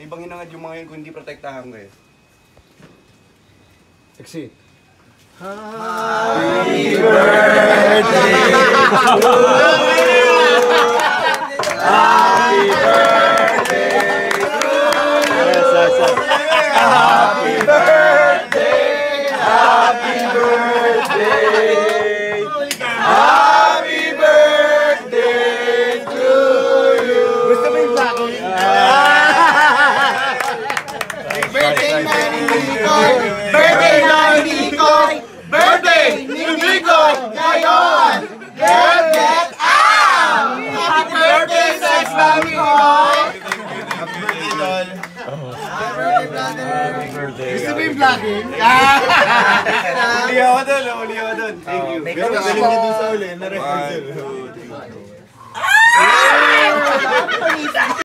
ibang hinangad yung mga yun kung hindi protektahan kayo. Exit. Happy birthday to you. Happy birthday to you. Happy birthday. Happy birthday. Happy birthday to you. Gusto mo yung vlogging? Birthday na ni Nicole! Birthday na ni Nicole! Birthday ni Nicole! Ngayon! Get out! Happy birthday, Sex Bomb Nicole! Happy birthday, Tol! Happy birthday! Gusto mo yung vlogging? Uli ako doon. Thank you. Pero magaling niya doon sa uli. Na-record